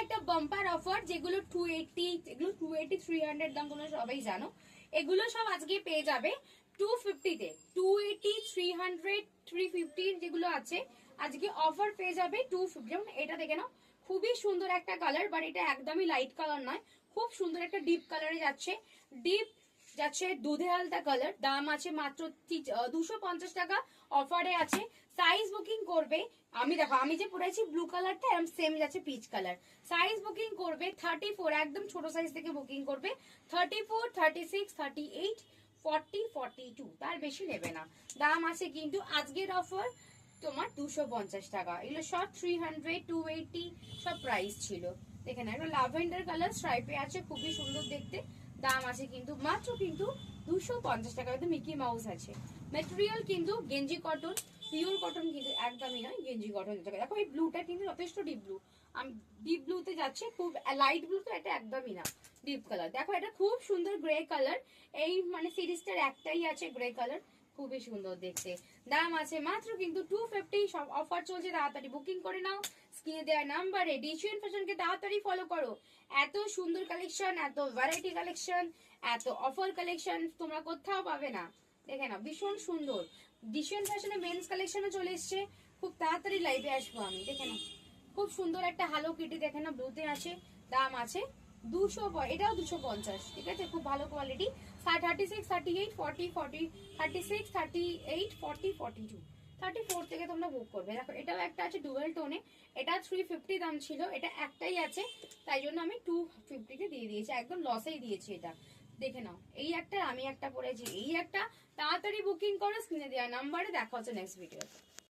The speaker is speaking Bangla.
একটা বাম্পার অফার, যেগুলো 280, এগুলো 280 300 দাম তোমরা সবাই জানো। এগুলো সব আজকে পেয়ে যাবে 250 তে। 280 300 350 যেগুলো আছে আজকে অফার পেয়ে যাবে 250। যেমন এটা দেখে নাও, খুবই সুন্দর একটা কালার, বাট এটা একদমই লাইট কালার নয়, খুব সুন্দর একটা ডিপ কালারে যাচ্ছে। ডিপ যাচ্ছে দুধে আলতা কালার, দাম আছে মাত্র 250 টাকা, অফারে আছে। সাইজ বুকিং করবে, আমি দেখো আমি যে পরেছি ব্লু কালারটা এরকম সেম যাচ্ছে পিচ কালার। সাইজ বুকিং করবে 34, একদম ছোট সাইজ থেকে বুকিং করবে 34 36 38 40 42, তার বেশি নেবে না। দাম আছে কিন্তু আজকের অফার তোমার 250 টাকা। এগুলো সব 300 280 সব প্রাইস ছিল। দেখে না, একটা লাভেন্ডার কালার স্ট্রাইপে আছে, খুবই সুন্দর দেখতে। দাম আছে কিন্তু মাত্র কিন্তু 250 টাকা। মিকি মাউস আছে। মেটেরিয়াল কিন্তু গেঞ্জি কটন, পিওর কটন কিন্তু একদমই নয়, গেঞ্জি কটন। দেখো এই ব্লুটা কিন্তু যথেষ্ট ডিপ ব্লু, আমি ডিপ ব্লুতে যাচ্ছে, খুব লাইট ব্লু তো এটা একদমই না, ডিপ কালার। দেখো এটা খুব সুন্দর গ্রে কালার, এই মানে সিরিজটার একটাই আছে গ্রে কালার, খুবই সুন্দর দেখতে। দাম আছে মাত্র কিন্তু 250। সব অফার চলছে, তাড়াতাড়ি বুকিং করে নাও স্ক্রিনে দেওয়া নাম্বারে। ডিসিশন ফ্যাশনকে তাড়াতাড়ি ফলো করো, এত সুন্দর কালেকশন, এত ভ্যারাইটি কালেকশন, এত অফার কালেকশন তোমরা কোথাও পাবে না। দেখে না ভীষণ সুন্দর। ডিসিশন ফ্যাশনে মেন্স কালেকশনও চলে এসছে, খুব তাড়াতাড়ি লাইভে আসবো আমি। দেখে না খুব সুন্দর একটা হ্যালো কিটি, দেখে না ব্লুতে আছে। দাম আছে 200, এটাও 250, ঠিক আছে, খুব ভালো কোয়ালিটি। 36 38 40 40 36 38 40 42 34 থেকে তোমরা বুক করবে। দেখো এটাও একটা আছে ডুয়েল টোনে, এটা 350 দাম ছিল, এটা একটাই আছে, তাই জন্য আমি 250 তে দিয়ে দিয়েছি, একদম লসেই দিয়েছি এটা। দেখে নাও এই একটা, আমি একটা পরেছি, এই একটা। তাড়াতাড়ি বুকিং করো স্ক্রিনে দেওয়া নাম্বারে। দেখা হচ্ছে নেক্সট ভিডিওতে।